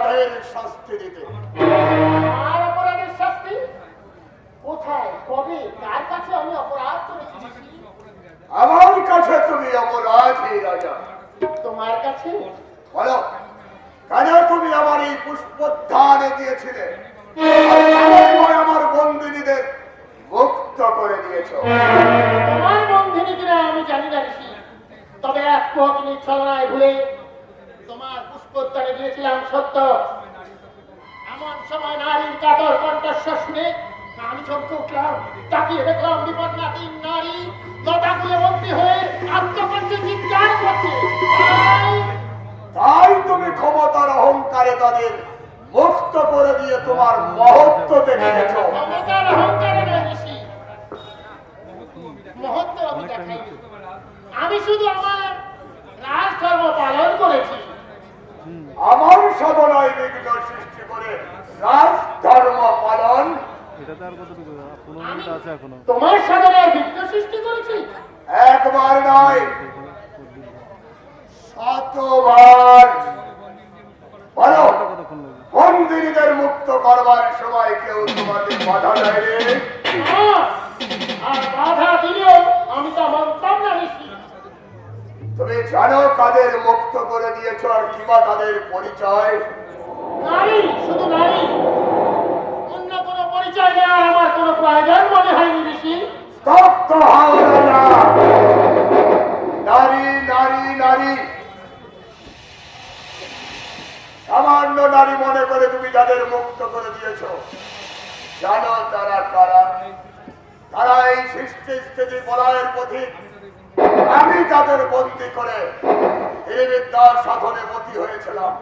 অপরাধের শাস্তি দিতে। আর অপরাধের শাস্তি কোথায়, কবে, কার কাছে আমি অপরাধ করেছি? আমার কাছে তুমি অপরাধী রাজা। তোমার কাছে? বলো, কেন তুমি আমার এই পুষ্পোদ্যানে দিয়েছিলে, আমার বন্দিনীদের মুক্ত করে দিয়েছ? তোমার বন্দিনী কিনা আমি জানি না ঋষি, তবে এক অগ্নি ছলনায় ভুলে তোমার পুষ্পোদ্যানে দিয়েছিলাম সত্য। এমন সময় নারীর কাতর কণ্ঠস্বর শুনে আমি চমকে উঠলাম, তাকিয়ে দেখলাম বিপন্নাথী নারী লতাগুলো বন্দী হয়ে আত্মকণ্ঠে চিৎকার করছে। তাই তুমি ক্ষমতার অহংকারে তাদের মুক্ত করে দিয়ে তোমার মহত্ব দেখিয়েছ। ক্ষমতার অহংকারে নয় ঋষি, মহত্ব আমি দেখাইনি। আমি শুধু আমার রাজধর্ম পালন করেছি। আমার সাধনায় বিঘ্ন সৃষ্টি করে রাজধর্ম পালন? তোমার সাধনায় বিঘ্ন সৃষ্টি করেছি? একবার নয়, শতবার। বলো, বন্দিনীদের মুক্ত করবার সময় কেউ তোমাদের বাধা দেয়নি? আর বাধা দিলেও আমি তা মানতাম না ঋষি। তুমি জানো কাদের মুক্ত করে দিয়েছ আর কিবা তাদের পরিচয়? নারী, শুধু নারী, অন্য কোনো পরিচয় নেওয়ার আমার কোনো প্রয়োজন মনে হয়নি ঋষি। স্তব্ধ হও না। নারী, নারী, নারী, সামান্য নারী মনে করে তুমি যাদের মুক্ত করে দিয়েছ, জানো তারা কারা? তারা এই সৃষ্টি স্থিতি বলয়ের পথিক। আমি তাদের বন্দী করে এই বিদ্যার সাধনে মতি হয়েছিলাম,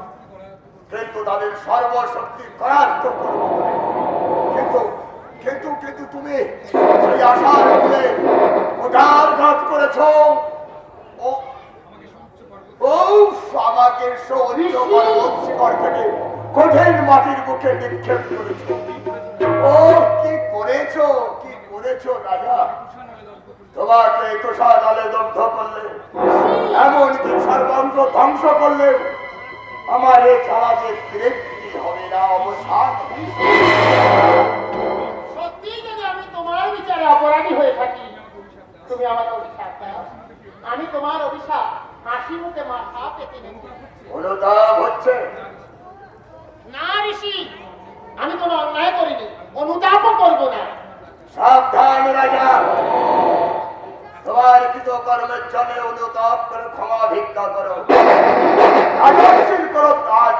কিন্তু তাদের সর্বশক্তি করার্থ করব। কিন্তু কিন্তু কিন্তু তুমি সেই আশার মূলে কুঠারঘাত করেছ। আমাকে শিকড় থেকে কঠিন মাটির বুকে নিক্ষেপ করেছ। ও কি করেছো, কি করেছো রাজা? তোমাকে তুষার জলে দগ্ধ করলে, এমনকি সর্বাঙ্গ ধ্বংস করলে, আমার এই খেলা যে তৃপ্তি হবে না, অবসান। সত্যি যদি আমি তোমার বিচারে অপরাধী হয়ে থাকি, তুমি আমাকে অভিশাপ দাও। আমি তোমার অভিশাপ হাসি মুখে মাথা পেতে নেব। অনুতাপ হচ্ছে না ঋষি, আমি কোনো অন্যায় করিনি, অনুতাপও করব না। সাবধান রাজা, তোমার কৃত কর্মের জন্য অনুতাপ করে ক্ষমা ভিক্ষা করো। রাজস্বীর করো কাজ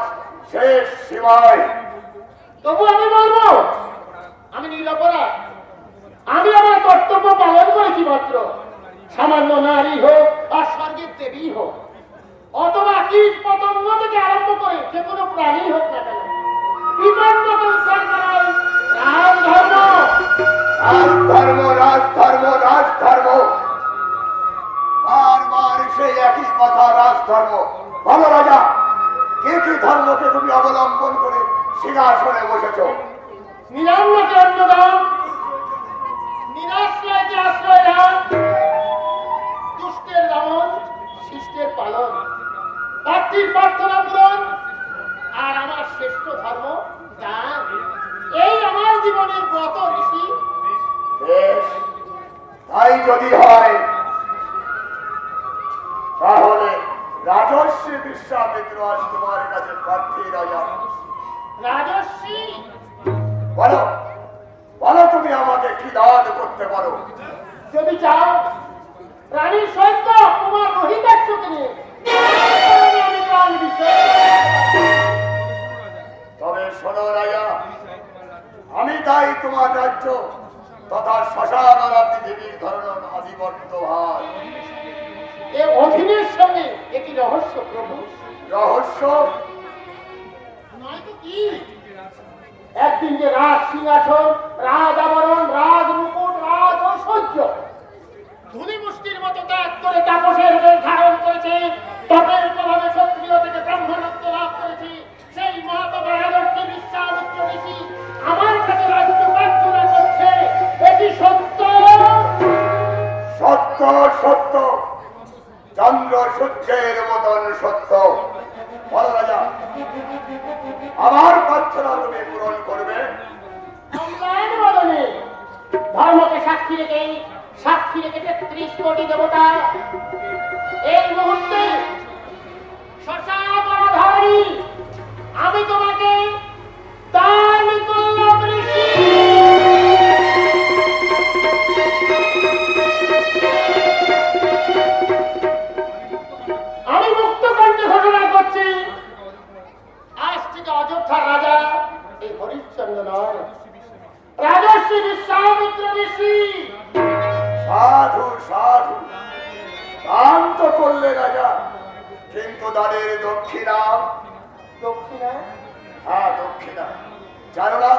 শেষ সীমায়। তবু আমি বলবো, আমি নিরপরাধ। আমি আমার কর্তব্য পালন করেছি মাত্র। সামান্য নারী হোক আর স্বর্গের দেবী হোক, অথবা কীট পতঙ্গ থেকে আরম্ভ করে যে কোনো প্রাণী হোক না কেন, বিপন্নকে উদ্ধার করাই রাজধর্ম। রাজধর্ম, রাজধর্ম, রাজধর্ম, বারবার সেই একই কথা, রাজধর্ম। ভালো রাজা, কি কি ধর্মকে তুমি অবলম্বন করে সিংহাসনে বসেছ? নিরান্নকে অন্নদান, নিরাশ্রয়কে আশ্রয় দান, দুষ্টের দমন, শিষ্টের পালন, প্রার্থীর প্রার্থনা পূরণ, আর আমার শ্রেষ্ঠ ধর্ম দান। এই আমার জীবনের ব্রত ঋষি। বেশ, তাই যদি হয় তাহলে রাজস্বী বিশ্বামিত্র আজ তোমার কাছে প্রার্থী রাজা। রাজস্বী, বলো, বলো তুমি আমাকে কি দান করতে পারো? যদি চাও রানীর সৈন্য তোমার রহিতাশ্বকে নিয়ে আমি প্রাণ তবে শোনো রাজা, আমি তাই তোমার রাজ্য তথা শ্মশান পৃথিবীর ধরন আদিবর্ত ভার। এ অধীনের সঙ্গে একটি রহস্য প্রভু। রহস্য নয়তো কি? একদিন যে রাজ সিংহাসন, রাজ আবরণ, রাজ মুকুট, রাজ ঐশ্বর্য ধনী মুষ্টির মতো ত্যাগ করে তাপসের রূপ ধারণ করেছে, তপের প্রভাবে ক্ষত্রিয় থেকে ব্রাহ্মণত্ব লাভ করেছে, সেই মহাত্মা রাজর্ষি বিশ্বামিত্র ঋষি আমার কাছে রাজ্য প্রার্থনা করছে। এটি সত্য? সত্য, সত্য, চন্দ্র সূর্যের মতন সত্য। বলো রাজা, আমার প্রার্থনা তুমি পূরণ করবে। সম্রাট বদনে ধর্মকে সাক্ষী রেখে ৩৩ কোটি দেবতা এই মুহূর্তে শশাবরধারী আমি তোমাকে দান করলাম ঋষি। আমি মুক্ত কণ্ঠে ঘোষণা করছি, আজ থেকে অযোধ্যার রাজা এই হরিশ্চন্দ্র নয়, রাজর্ষি বিশ্বামিত্র ঋষি। সাধু সাধু, দান তো করলে রাজা, কিন্তু দানের দক্ষিণা। দক্ষিণা? হ্যাঁ দক্ষিণা। জানো না,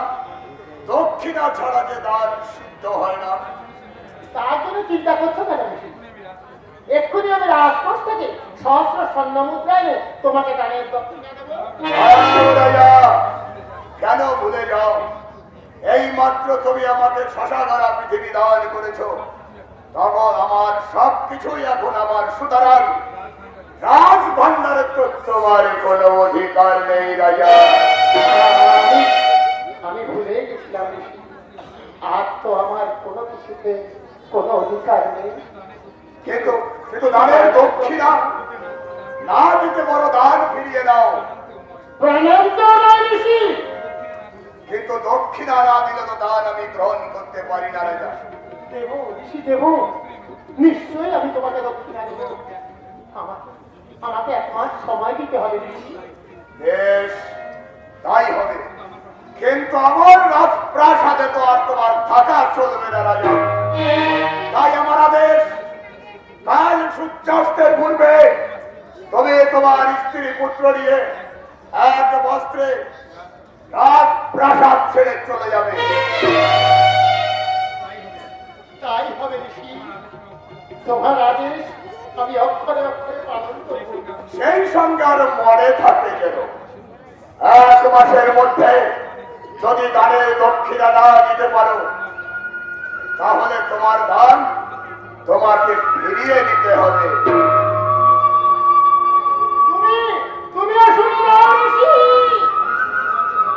দক্ষিণা ছাড়া যে দান সিদ্ধ হয় না। তার জন্য চিন্তা করছো কেন ঋষি? এক্ষুনি আমি রাজপথ থেকে সহস্র স্বর্ণ মুদ্রা এনে তোমাকে দানের দক্ষিণা দেবো। রাজা, কেন ভুলে যাও? এই মাত্র তুমি আমাকে শশাধারা পৃথিবী দান করেছ, তখন আমার সবকিছুই এখন আমার। সুতরাং রাজ ভান্ডারের তো তোমার কোনো অধিকার নেই রাজা। আমি ভুলে গেছিলাম ঋষি, আজ তো আমার কোনো কিছুতে কোনো অধিকার নেই। কিন্তু কিন্তু দানের দক্ষিণা না দিতে বড়, দান ফিরিয়ে দাও। প্রণাম তো নয় ঋষি। কিন্তু দক্ষিণা না দিলে তো দান আমি গ্রহণ করতে পারি না রাজা। দেব ঋষি, দেব, নিশ্চয়ই আমি তোমাকে দক্ষিণা দেব। আমাকে 1 মাস সময় দিতে হবে ঋষি। বেশ, তাই হবে, কিন্তু আমার রাজপ্রাসাদে তো আর তোমার থাকা চলবে না রাজা। তাই আমার আদেশ, কাল সূর্যাস্তের পূর্বে তুমি তোমার স্ত্রী পুত্র নিয়ে এক বস্ত্রে রাজপ্রাসাদ ছেড়ে চলে যাবে। তাই হবে ঋষি, তোমার আদেশ আমি অক্ষরে অক্ষরে পালন করব। সেই সঙ্গে আর মনে থাকে যেন 1 মাসের মধ্যে যদি দানের দক্ষিণা না দিতে পারো, তাহলে তোমার দান তোমাকে ফিরিয়ে নিতে হবে। তুমিও শুনে নাও ঋষি,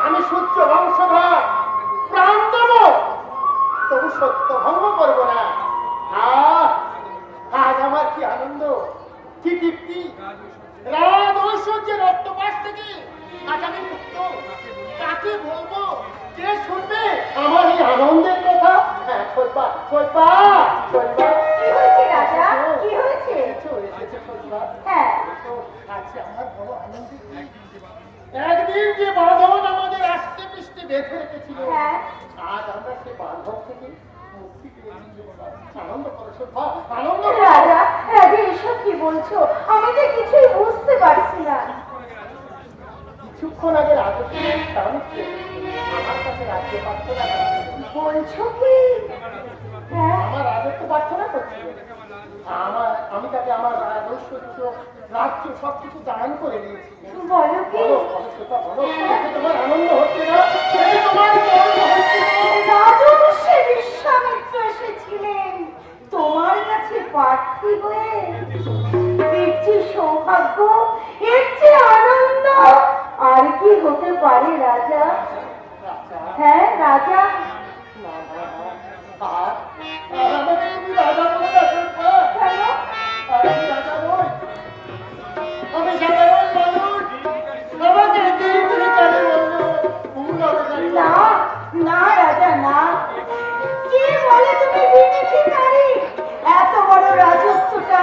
আমি সূর্য বংশধর, প্রাণ দেব, তবু সত্য ভঙ্গ করব না। আজ আমার কি আনন্দ, কি তৃপ্তি! রাজ ঐশ্বর্যের অট্টপাশ থেকে আজ আমি মুক্ত। কাকে বলবো, কে শুনবে আমার এই আনন্দের কথা? হ্যাঁ, ছোটবা ছোটবা ছোটবা। কি হয়েছে রাজা? কি হয়েছে? এসেছে ছোটবা। হ্যাঁ, আজকে আমার বড় আনন্দ। একদিন যে বাঁধন আমাদের আস্তে পিষ্টে বেঁধে রেখেছিল, হ্যাঁ। আজ আমরা সে বাঁধন থেকে মুক্তি পেয়েছি। আনন্দ করো ছোটবা, আনন্দ করো। রাজা, রাজা এসব কি বলছো? আমি যে কিছুই বুঝতে পারছি না। কিছুক্ষণ আগে রাজকীয় স্বামীকে আমার কাছে রাজ্য প্রার্থনা করছিল। বলছো কি? হ্যাঁ, আমার রাজত্ব প্রার্থনা করছিল। আমি তাকে আমার ঐশ্বর্য, রাজ্য সবকিছু দান করে দিয়েছি। বলো কি? বলো বলো ছোটবা, বলো, এতে তোমার আনন্দ হচ্ছে না? এতে তোমার গর্ব হচ্ছে না? রাজর্ষি বিশ্বামিত্র এসেছিলেন তোমার কাছে প্রার্থী হয়ে। এর যে সৌভাগ্য, এর যে আনন্দ, আর কি হতে পারে রাজা? রাজা, হ্যাঁ রাজা, না না না, আর আমাকে তুমি রাজা বলে ডাকো না। কেন? আর আমি রাজা নই, আমি সাধারণ মানুষ। আমাকে একেই তুমি কাজে বলছো, ভুল অবদান। না না রাজা, না। কে বলে তুমি ভিখারি? এত বড় রাজত্বটা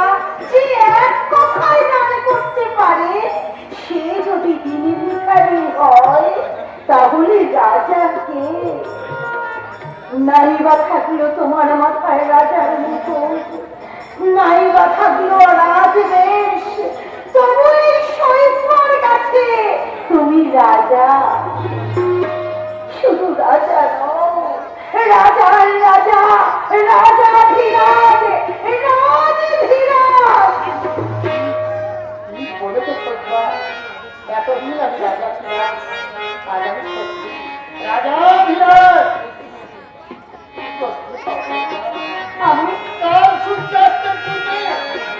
যে এক কথায় দান করতে পারে, সে যদি তিনি ভিখারি হয়, তাহলে রাজা কে? নাই বা থাকলো তোমার মাথায় রাজার মুকুট, নাই বা থাকলো রাজবেশ, তবু এই সৈন্যর কাছে তুমি রাজা। শুধু রাজা নও, রাজা রাজা, রাজাধিরাজ, রাজধীরাজ। তুমি বলেছো ছোটবা, এতদিন আমি রাজা ছিলাম, আজ আমি সত্যি রাজাধিরাজ। আমি কাল সূর্যাস্তের পূর্বে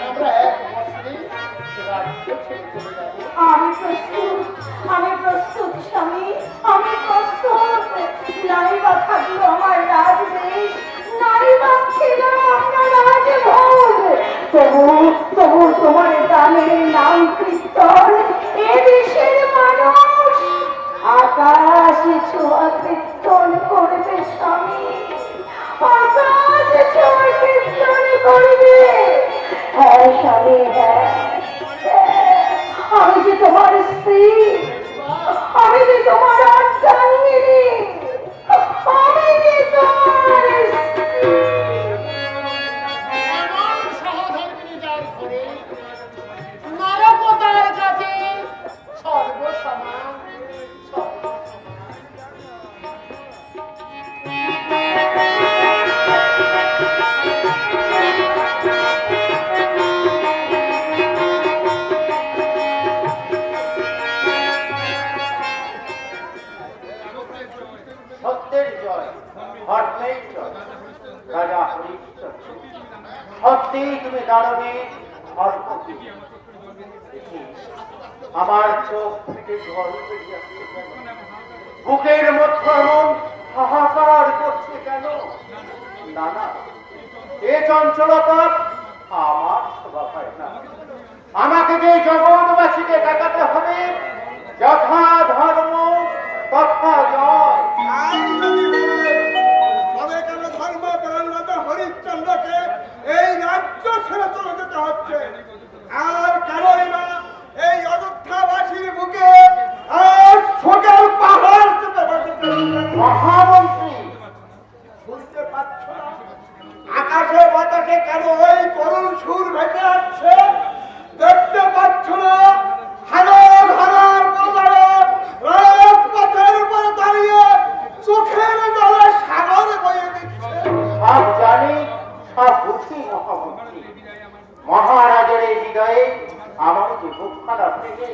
আমরা 1 বছরে রাজ্য ছেড়ে চলে যাবো। আমি প্রস্তুত, আমি প্রস্তুত স্বামী। ছোঁয়া কীর্তন করবে স্বামী, আকাশে ছোঁয়া কীর্তন করবে। হ্যাঁ স্বামী, হ্যাঁ, আমি যে তোমার স্ত্রী, আমি যে তোমার অর্ধাঙ্গিনী, আমি যে তোমার স্ত্রী। এমন সহধর্মিণী যার ঘরে নরকতার কাছে সর্বসমান সর্বসমান। সত্যের জয়, ধর্মের জয়। রাজা হরিশ্চন্দ্র, সত্যিই তুমি দানবে ধর্মকে। আমার চোখ থেকে জল বেরিয়ে আসছে কেন? বুকের মধ্যে এমন হাহাকার করছে কেন? না না, এ চঞ্চলতা আমার স্বভাব হয় না। আমাকে যে জগৎবাসীকে দেখাতে হবে যথা ধর্ম তথা জয়। তবে কেন ধর্মপ্রাণ রাজা হরিশ্চন্দ্রকে এই রাজ্য ছেড়ে চলে যেতে হচ্ছে? আর কেনই না এই অযোধ্যাবাসীর বুকে আর শোকের পাহাড় চেপে বসেছে? মহামন্ত্রী, শুনতে পাচ্ছ না? আকাশে বাতাসে কেন ওই করুণ সুর ভেসে আসছে? দেখতে পাচ্ছ না? হাজার হাজার প্রজারা রাজপথের উপরে দাঁড়িয়ে চোখের জলে সাগর বয়ে দিচ্ছে। সব জানি, সব বুঝি মহামন্ত্রী। মহারাজের এই হৃদয়ে আমার যে বুক খারাপ থেকে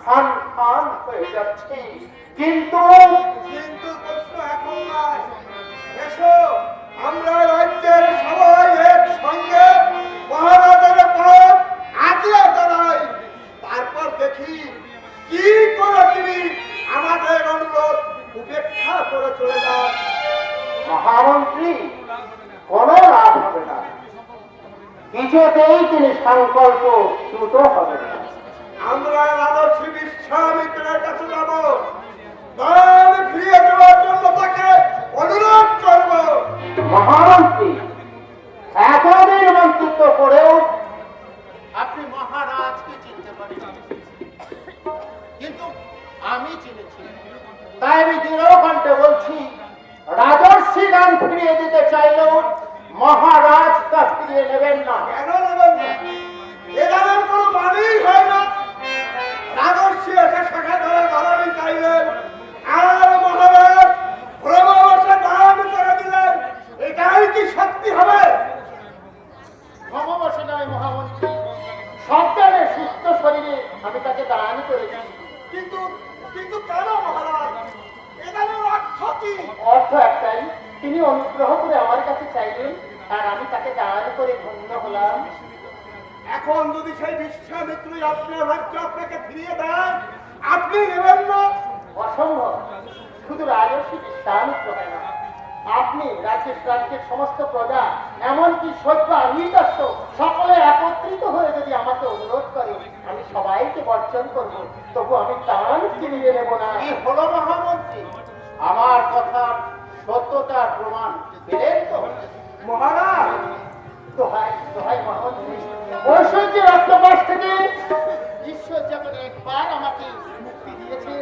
খান খান হয়ে যাচ্ছে। কিন্তু কিন্তু প্রশ্ন এখন নয়। এসো আমরা রাজ্যের সবাই একসঙ্গে মহারাজের পথ আগলে দাঁড়াই। তারপর দেখি কি করে তিনি আমাদের অনুরোধ উপেক্ষা করে চলে যান। মহামন্ত্রী, কোনো লাভ হবে না। কিছুতেই তিনি সংকল্প চ্যুত হবে না। আমরা রাজর্ষি বিশ্বামিত্রের কাছে যাব, দান ফিরিয়ে দেওয়ার জন্য তাকে অনুরোধ করব। মহামন্ত্রী, এতদিন মন্ত্রিত্ব করেও আপনি মহারাজকে চিনতে পারেন, কিন্তু আমি চিনেছি। তাই আমি দৃঢ়কণ্ঠে বলছি, রাজর্ষি দান ফিরিয়ে দিতে চাইলেও মহারাজ তা ফিরিয়ে নেবেন না। কেন নেবেন না? এ দানের কোনো মানেই হয় না। রাজর্ষি এসে শাখা ধরে ধরানি চাইলেন, আর মহারাজ ব্রহ্মবর্ষে দান করে দিলেন। এটাই কি সত্যি হবে? ক্ষমবশে নয় মহামন্ত্রী, সন্তানের সুস্থ শরীরে আমি তাকে দান করেছি। কিন্তু কিন্তু কেন মহারাজ? এ দানের অর্থ কি? অর্থ একটাই, তিনি অনুগ্রহ করে আমার কাছে চাইলেন আর আমি তাকে দান করে ধন্য হলাম। এখন যদি সেই বিশ্বামিত্রই আপনার রাজ্য আপনাকে ফিরিয়ে দেন, আপনি নেবেন না? অসম্ভব। শুধু রাজস্বী বিশ্বামিত্র হয় না, আপনি রাজ্যের সমস্ত প্রজা, এমনকি সৈন্য নিদর্শ সকলে একত্রিত হয়ে যদি আমাকে অনুরোধ করে, আমি সবাইকে বর্জন করব, তবু আমি দান ফিরিয়ে নেব না। কি হলো মহামন্ত্রী? আমার কথা সত্যতার প্রমাণ পেলেন তো? মহারাজ, দোহাই দোহাই মহামন্ত্রী, ঐশ্বর্যের রক্তপাত থেকে ঈশ্বর যখন একবার আমাকে মুক্তি দিয়েছে,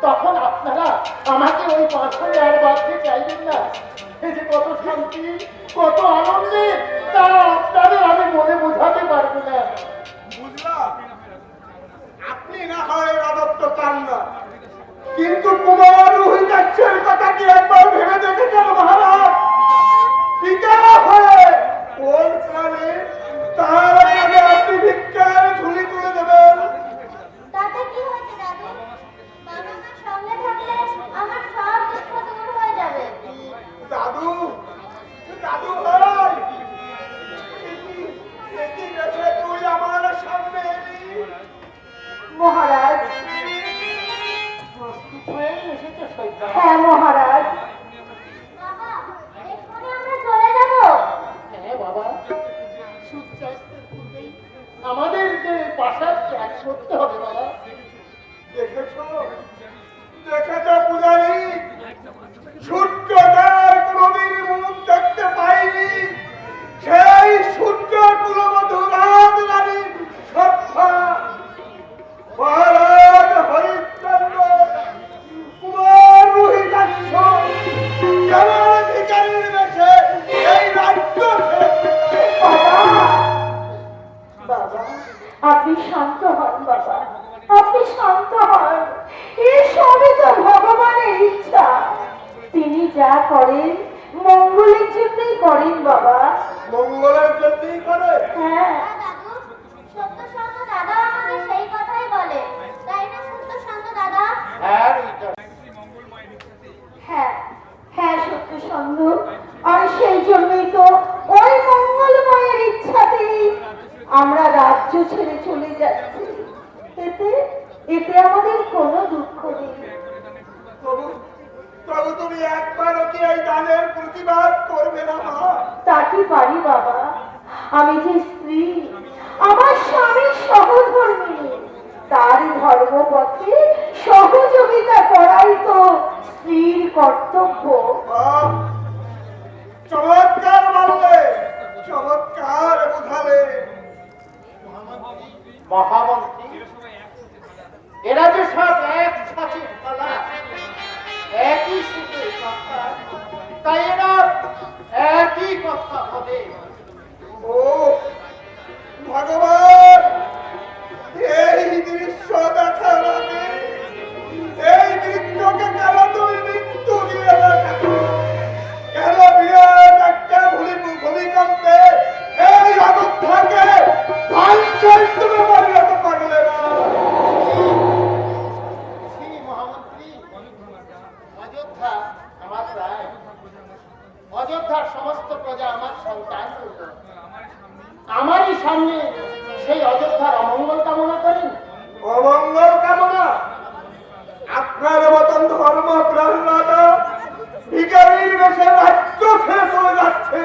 তখন আপনারা আমাকে ওই পাথরে আর বাঁধতে চাইবেন না। এই যে কত শান্তি, কত আনন্দে, তা আপনাদের আমি মনে বোঝাতে পারবো না। বুঝলাম, আপনি না হয় রাজত্ব চান না, কিন্তু কুমার রোহিতাক্ষের কথা কি একবার ভেবে দেখেছেন মহারাজ? পিতা হয়ে কোন প্রাণে তার আগে আপনি ভিক্ষার ঝুলি তুলে দেবেন? তাতে কি হয়েছে দাদু? বাবা মা সঙ্গে থাকলে আমার সব দুঃখ দূর হয়ে যাবে। দাদু, দাদু ভাই, এটি রেখে তুই আমার সামনে এলি? মহারাজ, প্রস্তুত হয়ে এসেছে সৈন্য। হ্যাঁ মহারাজ, যা করেন মঙ্গলের জন্যই করেন বাবা। মঙ্গলের জন্যই করে। হ্যাঁ দাদু, সত্য সঙ্গ দাদা আমাকে সেই কথাই বলে, তাই না সত্য সঙ্গ দাদা? হ্যাঁ রিটা, হ্যাঁ হ্যাঁ সত্য সঙ্গ, আর সেই জন্যই তো ওই মঙ্গলময়ের ইচ্ছাতেই আমরা রাজ্য ছেড়ে চলে যাচ্ছি। এতে এতে আমাদের কোনো দুঃখ নেই। তবু তবু তুমি একবারও কি এই দানের প্রতিবাদ করবে না মা? তা কি পারি বাবা, আমি যে স্ত্রী, আমার স্বামী সহধর্মিণী, তার ধর্মপথে সহযোগিতা করাই তো স্ত্রীর কর্তব্য। বাহ, চমৎকার বললে, চমৎকার বুঝালে। মহামন্ত্রী, এরা যে সব এক ছাঁচে ফলা, একই সুখে কথা, তাই এরা একই কথা হবে। ও ভগবান, এই দৃশ্য দেখার আগে এই দৃশ্যকে কেন তুমি মৃত্যু দিয়ে রাখো? কেন বিরাট একটা ভূমিকম্পে এই অযোধ্যাকে ধ্বংসের তুমি পরিণত করলে না? শ্রী মহামন্ত্রী, অযোধ্যা আমার রায়, অযোধ্যার সমস্ত প্রজা আমার সন্তান, আমারই সামনে সেই অযোধ্যার অমঙ্গল কামনা করেন। অমঙ্গল কামনা? আপনার মতন ধর্ম প্রাণনাথা ভিখারির বেশে রাজ্য ছেড়ে চলে যাচ্ছে,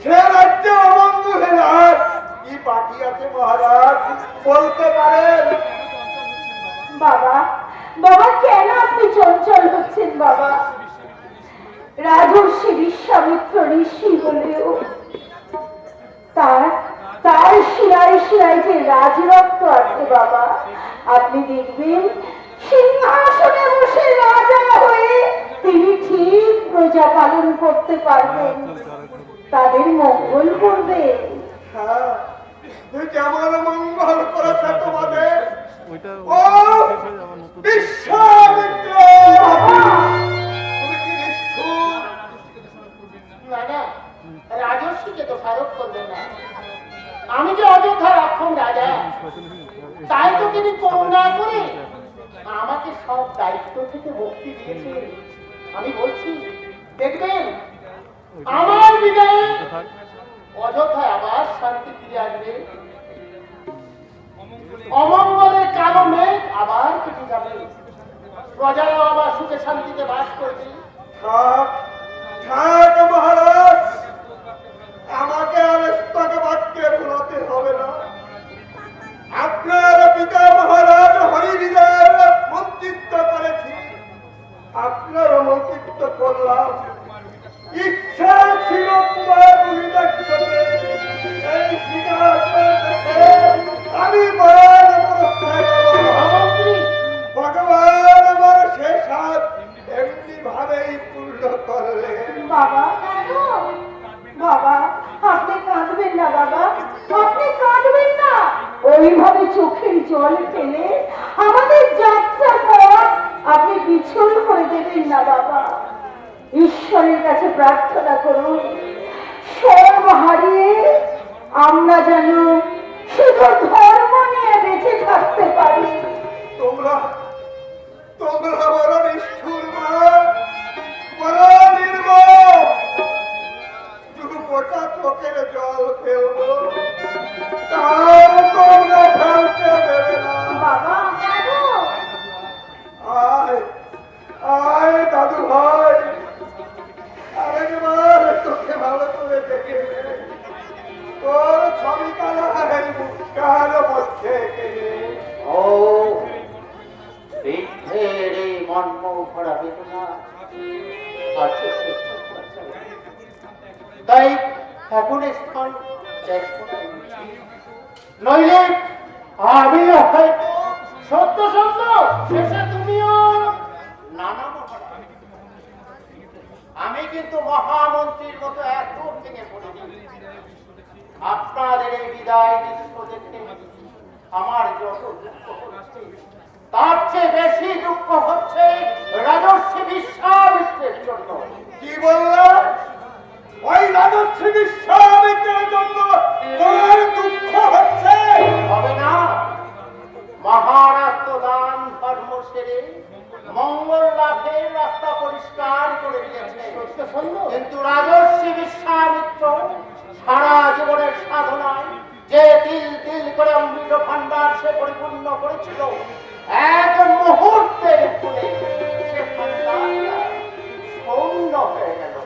সে রাজ্যে অমঙ্গলের আর কি বাকি আছে মহারাজ বলতে পারেন? বাবা বাবা কেন আপনি চঞ্চল হচ্ছেন বাবা? রাজর্ষি বিশ্বামিত্র ঋষি হলেও তার তার শিরায় শিরায় যে রাজরক্ত আছে বাবা, আপনি দেখবেন সিংহাসনে বসে রাজা হয়ে তিনি ঠিক প্রজা পালন করতে পারবেন, তাদের মঙ্গল করবে। হ্যাঁ, কেমন মঙ্গল করেছে তোমাদের ও বিশ্বামিত্র! তুমি কি নিষ্ঠুর! না না, রাজর্ষিকে তো স্মারক করবেন না। আমি যে অযোধ্যার অক্ষম রাজা, তাই তো তিনি করুণা করে আমাকে সব দায়িত্ব থেকে মুক্তি দিয়েছে। আমি বলছি, দেখবেন আমার বিদায়ে অযোধ্যায় আবার শান্তি ফিরে আসবে, অমঙ্গলের কালো মেঘ আবার কেটে যাবে, প্রজারাও আবার সুখে শান্তিতে বাস করবে। থাক থাক মহারাজ, আমাকে আর স্তকে বাক্যে ভুলাতে হবে না। আপনার পিতা মহারাজ হরিবিজয়ের মন্ত্রিত্ব করেছি, আপনার মন্ত্রিত্ব করলাম। ইচ্ছা ছিল তোমার বুঝিদাক্ষতে এই সিংহাসন থেকে আমি বয়ান প্রস্থান করব। মহামন্ত্রী, ভগবান আমার শেষ হাত এমনি ভাবেই পূর্ণ করলেন। বাবা দাদু, বাবা আপনি কাঁদবেন না বাবা, আপনি কাঁদবেন না। ওইভাবে চোখের জল ফেলে আমাদের যাত্রার পথ আপনি পিছল করে দেবেন না বাবা। ঈশ্বরের কাছে প্রার্থনা করুন সব হারিয়ে আমরা যেন শুধু ধর্ম নিয়ে বেঁচে থাকতে পারি। তোমরা তোমরা বড় নিষ্ঠুর মা, বড় নির্মম। শুধু গোটা চোখের জল ফেলবো, তাও তোমরা ফেলতে দেবে না। বাবা দাদু, আয় আয় দাদু ভাই, আরেকবার তোকে ভালো করে দেখে নে। তোর ছবি কালার মুখকার মধ্যে কেনে। ও বৃদ্ধের এই মর্ম ভরা বেদনা আছে সহ্য করা যায় না। তাই এখন স্থান দেখো না উচিত। নইলে আমিও হয়তো সত্য সত্য শেষে তুমিও নানা মহারাজ। আমি কিন্তু মহামন্ত্রীর মতো এত ভেঙে পড়িনি। আপনাদের এই বিদায় দৃশ্য দেখে আমার যত দুঃখ হচ্ছে, তার চেয়ে বেশি দুঃখ হচ্ছে রাজর্ষি বিশ্বামিত্রের জন্য। কি বললে? ওই রাজর্ষি বিশ্বামিত্রের জন্য তোমার দুঃখ হচ্ছে? হবে না, মহারাষ্ট্র দান ধর্ম সেরে মঙ্গল লাভের রাস্তা পরিষ্কার করে দিয়েছে। কিন্তু রাজর্ষি বিশ্বামিত্র সারা জীবনের সাধনায় যে তিল তিল করে অমৃত ভান্ডার সে পরিপূর্ণ করেছিল, এক মুহূর্তের ফলে সে ভান্ডার শূন্য হয়ে গেল।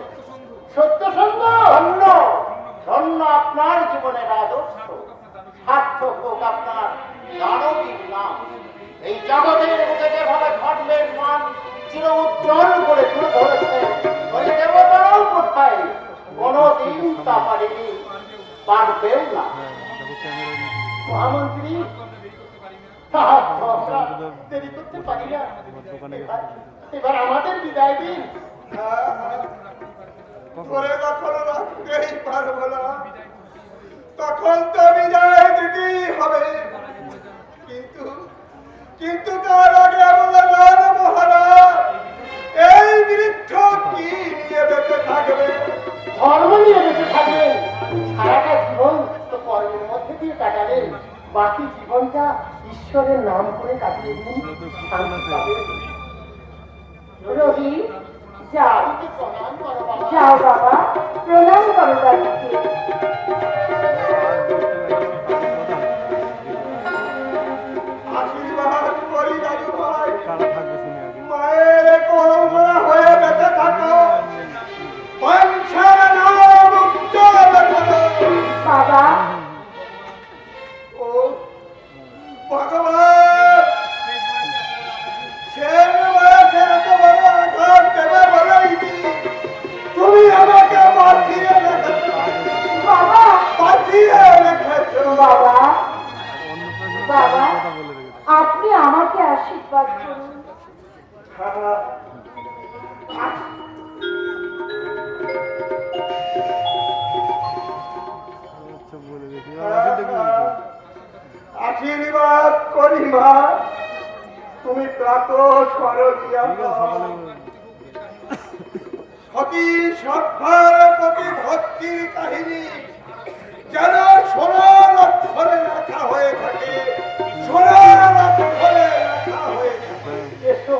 সত্য সত্য ধন্য ধন্য আপনার জীবনের আদর্শ, সার্থক হোক আপনার দানবীর নাম। এই জগতের বুকে যেভাবে ধর্মের মান চির উজ্জ্বল করে তুলে ধরেছে, ওই দেবতারাও কোথায় কোনদিন তা পারেনি, পারবেও না। মহামন্ত্রী, আর তো আমরা দেরি করতে পারি না, এবার আমাদের বিদায় দিন। ধরে যখন রাখতেই পারবো না, তখন তো বিদায় দিতেই হবে। কিন্তু কিন্তু তার আগে বললেন মহারাজ, এই বৃক্ষ কি নিয়ে বেঁচে থাকবে? ধর্ম নিয়ে বেঁচে থাকবেন। সারাটা জীবন তো কর্মের মধ্যে দিয়ে কাটালেন, বাকি জীবনটা ঈশ্বরের নাম করে কাটিয়ে দিন, শান্তি পাবেন। রবি, যাও বাড়িতে প্রণাম করো বাবা। যাও বাবা, প্রণাম করো দাদিকে। আশীর্বাদ করি দাদু ভাই, মায়ের করুণা হয়ে বেঁচে থাকো, বংশের নাম উজ্জ্বল করো। বাবা, ও ভগবান, শের বয়সে এত বড় আঘাত দেবে বলেই কি তুমি আমাকে বাঁচিয়ে রেখেছো? বাবা, বাঁচিয়ে রেখেছো বাবা, বাবা, আপনি আমাকে আশীর্বাদ করুন। আশীর্বাদ করি মা, তুমি প্রাত স্মরণীয়া সতী সভ্যার প্রতি ভক্তির কাহিনী যেন সোনার অক্ষরে লেখা হয়ে থাকে, সোনার অক্ষরে লেখা হয়ে থাকে। এসো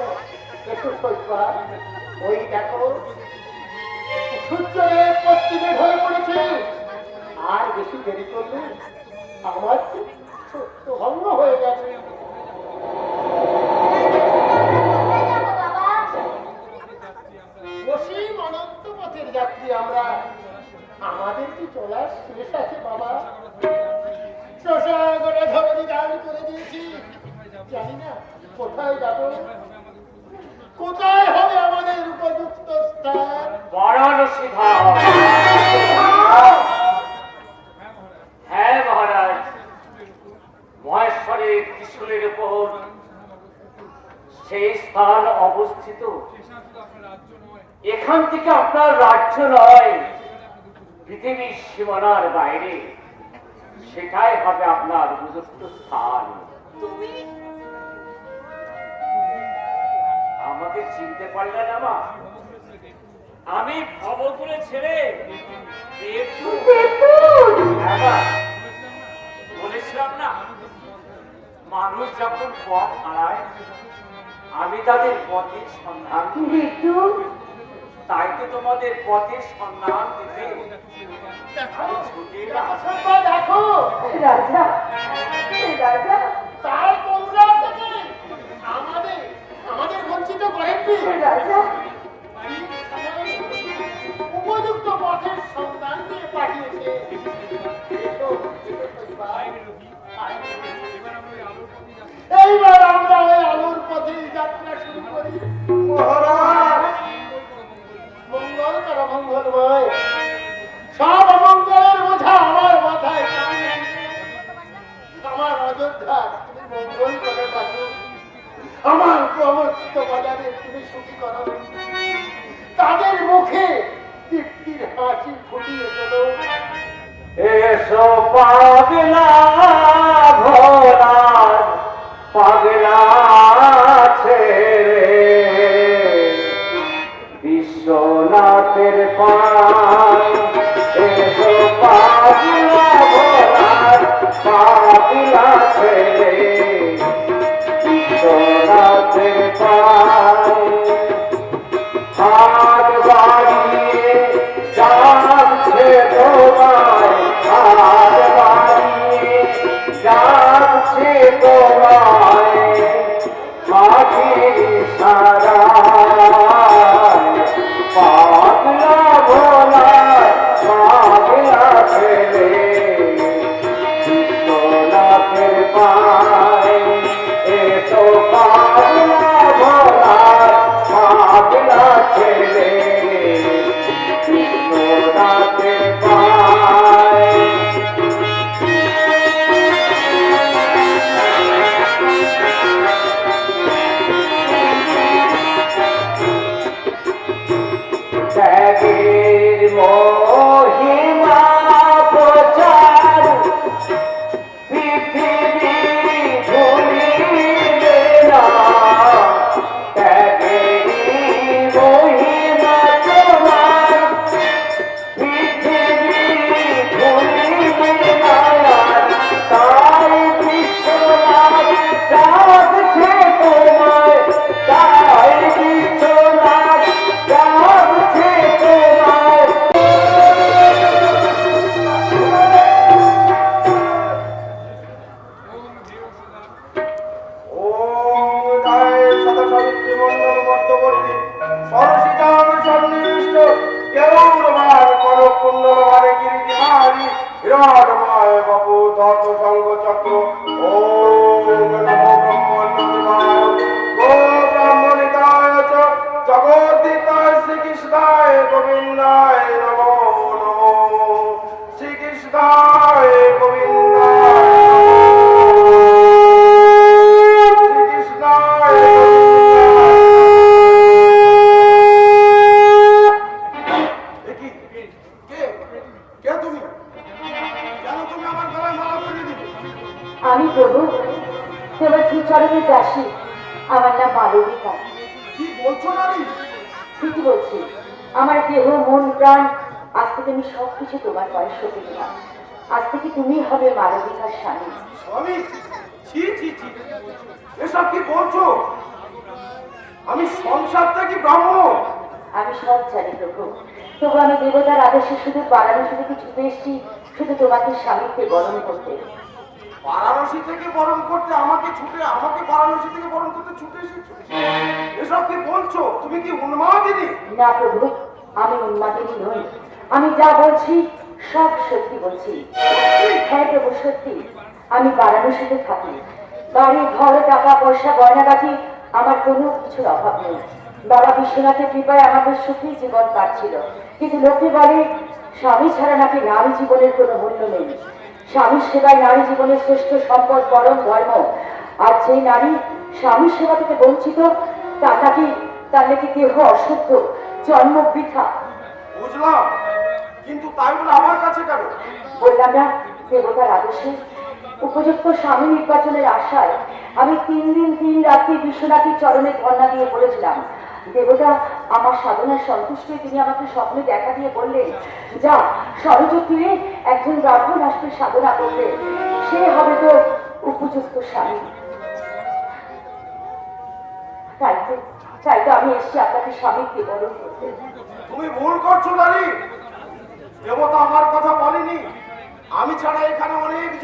এসো সৈবা, ওই দেখো সূর্যের পশ্চিমে ঢলে পড়েছে। আর বেশি দেরি করলে আমার সত্য ভঙ্গ হয়ে যাবে। কোথায় যাবো বাবা? অসীম অনন্ত পথের যাত্রী আমরা, আমাদের কি চলার শেষ আছে বাবা? শ্মশানে ধরনী দান করে দিয়েছি, জানি না কোথায় যাব, কোথায় হবে আমাদের উপযুক্ত স্থান। বারাণসী ধাম। হ্যাঁ মহারাজ, মহেশ্বরের ত্রিশূলের উপর সেই স্থান অবস্থিত। এখান থেকে আপনার রাজ্য নয়, পৃথিবীর সীমানার বাইরে, সেটাই হবে আপনার উপযুক্ত স্থান। আমাকে চিনতে পারলে না মা? আমি ভবঘুরে ছেড়ে দেবদূত। হ্যাঁ মা, বলেছিলাম না, মানুষ যখন পথ হারায় আমি তাদের পথের সন্ধান দিই। বিদ্যুৎ, তাই তো তোমাদের পথের সন্ধান দিতে আমি ছুটে এলাম। সৈবা দেখো, রাজা, রাজা, তার কল্যাণ থেকে আমাদের আমাদের বঞ্চিত করেননি। রাজা, উপযুক্ত পথের সন্ধান দিয়ে পাঠিয়েছে। এসো, এসো সৈবা। এইবার আমরা ওই আলোর পথে যাত্রা শুরু করি। মহারাজ, মঙ্গল কর মঙ্গলময়, সব অমঙ্গলের বোঝা আমার মাথায় চাপিয়ে দিয়ে আমার অযোধ্যা তুমি মঙ্গল করে পাঠো, আমার সমস্ত বাজারে তুমি সুখী করো, তাদের মুখে তৃপ্তির হাসি ফুটিয়ে তোলো। এসো পাগলা ভোলা পাগলা ছেড়ে বিশ্বনাথের পায় এসো পাগলা ভোলার পাগলা ছেলে বিশ্বনাথের পায় হাত বাড়িয়ে যাচ্ছে তোমায় হাত বাড়িয়ে যাচ্ছে তোমায় মাটির সারা পাগলা ভোলার পাগলা ছেলে বিশ্বনাথের পায় এসো পাগলা ভোলার পাগলা ছেলে বিশ্বনাথের পায় ত্যাগের মহিমা প্রচার পৃথিবী ভুলিবে না ত্যাগের মহিমা তোমার পৃথিবী ভুলিবে না তাই বিশ্বনাথ ডাকছে তোমায় তাই বিশ্বনাথ ডাকছে তোমায় ওম জয় সদাসাবিত্রী মণ্ডল মধ্যবর্তী সরসিজান সন্নিবিষ্ট কেরৌরবার কনক কুণ্ডলবারে গিরিধারী হিরণময় বাবু তত সঙ্গ চক্র ওম নমো ব্রহ্মণ্যদেবায় গো ব্রাহ্মণিকায় চ জগদ্দিতায় শ্রীকৃষ্ণায় গোবিন্দায় নমো নমো শ্রীকৃষ্ণায় গোবিন্দায় শ্রীকৃষ্ণায় দেখি কে কে তুমি কেন তুমি আমার গলায় মালা পরিয়ে দিবে আমি প্রভু তোমার শ্রীচরণের দাসী, আমার নাম মালবিকা। কি বলছো নারী ঠিকই বলছি, আমার দেহ মন প্রাণ আজ থেকে আমি সবকিছু তোমার পায়ে সঁপে দিলাম। আজ থেকে তুমি হবে মালবিকার স্বামী। স্বামী ছি ছি ছি এসব কি বলছো আমি সংসার থেকে ব্রাহ্মণ আমি সব জানি প্রভু, তবু আমি দেবতার আদেশে শুধু বারাণসী থেকে ছুটে এসেছি শুধু তোমাকে স্বামীকে বরণ করতে। বারাণসী থেকে বরণ করতে আমাকে বারাণসী থেকে বরণ করতে ছুটে এসেছো এসব কি বলছো তুমি কি উন্মাদিনী না প্রভু, আমি উন্মাদিনী নই, আমি যা বলছি সব সত্যি বলছি। হ্যাঁ প্রভু সত্যি, আমি বারাণসীতে থাকি। বাড়ি ঘর টাকা পয়সা গয়নাগাটি আমার কোনো কিছুর অভাব নেই। বাবা বিশ্বনাথের কৃপায় আমাদের সুখী জীবন কাটছিল, কিন্তু লোকে বলে স্বামী ছাড়া নাকি নারী জীবনের কোনো মূল্য নেই। স্বামী সেবায় নারী জীবনের শ্রেষ্ঠ সম্পদ পরম ধর্ম। আর যে নারী স্বামী সেবা থেকে বঞ্চিত তার নাকি দেহ অশুদ্ধ, জন্ম বৃথা। বুঝলাম, কিন্তু তাই বলে আমার কাছে কেন বললাম না, দেবতার আদেশে উপযুক্ত স্বামী নির্বাচনের আশায় আমি 3 দিন 3 রাত্রি বিশ্বনাথের চরণে ধর্ণা দিয়ে পড়েছিলাম। দেবতা আমার সাধনার সন্তুষ্ট হয়ে তিনি আমাকে স্বপ্নে দেখা দিয়ে বললেন, যা সরজ তীরে একজন ব্রাহ্মণ আসবে সাধনা করবে, সে হবে তো উপযুক্ত স্বামী। তাই তো আমি এসেছি আপনাকে স্বামীকে বরণ করতে। তুমি ভুল করছো নারী, দেবতা আমার কথা বলেনি। আমি ছাড়া এখানে